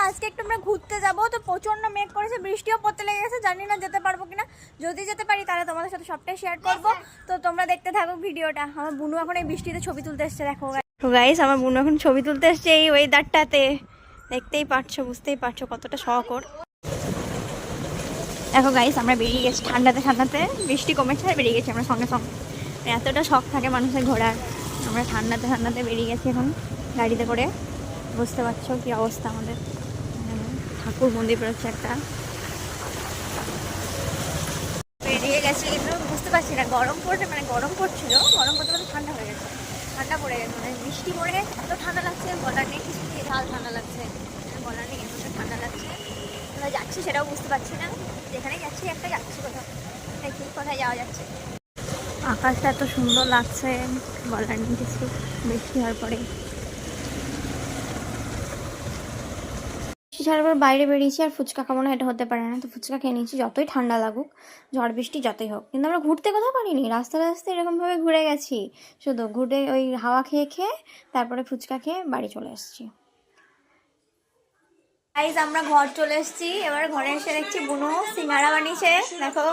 আজকে একটু আমরা ঘুরতে যাব, তো প্রচন্ড মেঘ করেছে, বৃষ্টিও পড়তে লেগে গেছে, জানি না যেতে পারবো কিনা। যদি যেতে পারি তাহলে তোমাদের সাথে সবটাই শেয়ার করবো, তো তোমরা দেখতে থাকো ভিডিওটা। আমার বুনু এখন এই বৃষ্টিতে ছবি তুলতে এসছে, দেখো গাইস আমার বুনু এখন ছবি তুলতে এসছে এই ওয়েদারটাতে। দেখতেই পারছো, বুঝতেই পারছো কতটা শখ ওর। দেখো গাইস আমরা বেরিয়ে গেছি ঠান্ডাতে ঠান্ডাতে, বৃষ্টি কমেছে আর বেরিয়ে গেছি আমরা সঙ্গে সঙ্গে। এতটা শখ থাকে মানুষের ঘোরার, আমরা ঠান্ডাতে ঠান্ডাতে বেরিয়ে গেছি এখন গাড়িতে করে। বুঝতে পারছো কি অবস্থা আমাদের, ঠাকুর মন্দির বেরোচ্ছে একটা। বেরিয়ে গেছি কিন্তু বুঝতে পারছি না গরম পড়ছে, মানে গরম পড়ছিল, গরম পড়তে পড়তে ঠান্ডা হয়ে গেছে, ঠান্ডা পড়ে গেছে, মানে বৃষ্টি পড়ে এত ঠান্ডা লাগছে, বলার নেই কিছু নেই, ঝাল ঠান্ডা লাগছে, বলার নেই এত ঠান্ডা লাগছে। কোথায় যাচ্ছি সেটাও বুঝতে পারছি না, যেখানে যাচ্ছি একটা যাচ্ছি কোথাও, দেখি কোথায় যাওয়া যাচ্ছে। আকাশটা এত সুন্দর লাগছে, বলার নেই কিছু, বৃষ্টি হওয়ার পরে। ছাড়ার পর বাইরে বেরিয়েছি, আর ফুচকা খাবো না এটা হতে পারে না, তো ফুচকা খেয়ে নিয়েছি যতই ঠান্ডা লাগুক, ঝড় বৃষ্টি যতই হোক। কিন্তু আমরা ঘুরতে কোথাও পারিনি, রাস্তায় রাস্তায় এরকমভাবে ঘুরে গেছি, শুধু ঘুরে ওই হাওয়া খেয়ে খেয়ে তারপরে ফুচকা খেয়ে বাড়ি চলে এসেছি। গাইস আমরা ঘর চলে এসেছি, এবার ঘরে এসে দেখছি বুনু সিঙ্গাড়া বানিয়েছে। দেখো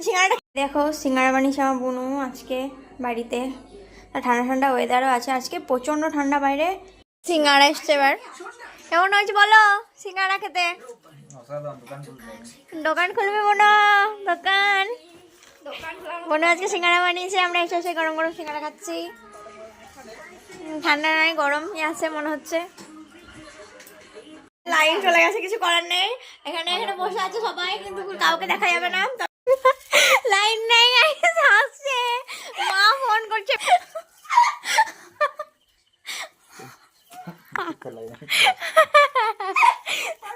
সিঙ্গাড়াটা, দেখো সিঙ্গাড়া বানিয়েছে আমার বুনু আজকে বাড়িতে। ঠান্ডা ঠান্ডা ওয়েদারও আছে আজকে, প্রচন্ড ঠান্ডা বাইরে। সিঙ্গাড়া এসছে এবার, কেমন হয়েছে বলো সিঙ্গাড়া খেতে? দোকান খুলবে বোনো, দোকান বোনো আজকে সিঙ্গাড়া বানিয়েছে, আমরা এসে এসে গরম গরম সিঙ্গাড়া খাচ্ছি। ঠান্ডা নয় গরমই আছে মনে হচ্ছে। লাইন চলে গেছে, কিছু করার নেই, এখানে এখানে বসে আছে সবাই, কিন্তু কাউকে দেখা যাবে না। লাইন নেই, হাসছে, মা ফোন করছে।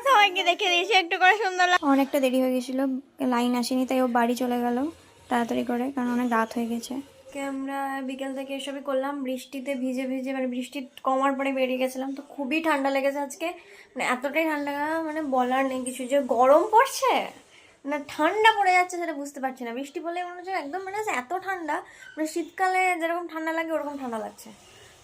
সবাইকে দেখে দিয়েছি একটু করে সুন্দর। অনেকটা দেরি হয়ে গেছিল, লাইন আসেনি, তাই ও বাড়ি চলে গেল তাড়াতাড়ি করে, কারণ অনেক রাত হয়ে গেছে। আমরা বিকেল থেকে এসবই করলাম, বৃষ্টিতে ভিজে ভিজে, মানে বৃষ্টি কমার পরে বেরিয়ে গেছিলাম, তো খুবই ঠান্ডা লেগেছে আজকে, মানে এতটাই ঠান্ডা মানে বলার নেই কিছু, যে গরম পড়ছে না ঠান্ডা পড়ে যাচ্ছে সেটা বুঝতে পারছি না। বৃষ্টি বলে মনে হচ্ছে একদম, মানে এত ঠান্ডা, মানে শীতকালে যেরকম ঠান্ডা লাগে ওরকম ঠান্ডা লাগছে।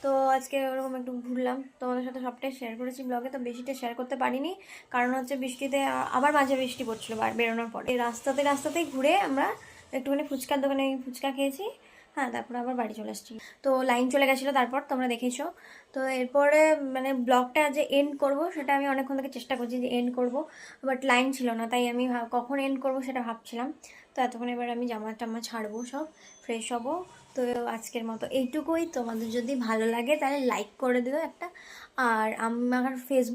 তো আজকে ওরকম একটু ঘুরলাম, তোমাদের সাথে সবটাই শেয়ার করেছি ব্লগে, তো বেশিটা শেয়ার করতে পারিনি, কারণ হচ্ছে বৃষ্টিতে আবার মাঝে বৃষ্টি পড়ছিল বেরোনোর পরে। এই রাস্তাতেই ঘুরে আমরা একটুখানি ফুচকার দোকানে ফুচকা খেয়েছি, হ্যাঁ, তারপরে আবার বাড়ি চলে আসছি। তো লাইন চলে গেছিলো, তারপর তোমরা দেখেছো। তো এরপরে মানে ব্লগটা যে এন্ড করব সেটা আমি অনেকক্ষণ থেকে চেষ্টা করছি যে এন্ড করব, বাট লাইন ছিল না, তাই আমি কখন এন্ড করব সেটা ভাবছিলাম। তো এতক্ষণ এবার আমি জামা টামা ছাড়বো, সব ফ্রেশ হবো। তো আজকের মতো এইটুকুই, তোমাদের যদি ভালো লাগে তাহলে লাইক করে দিও একটা, আর আমার ফেসবুক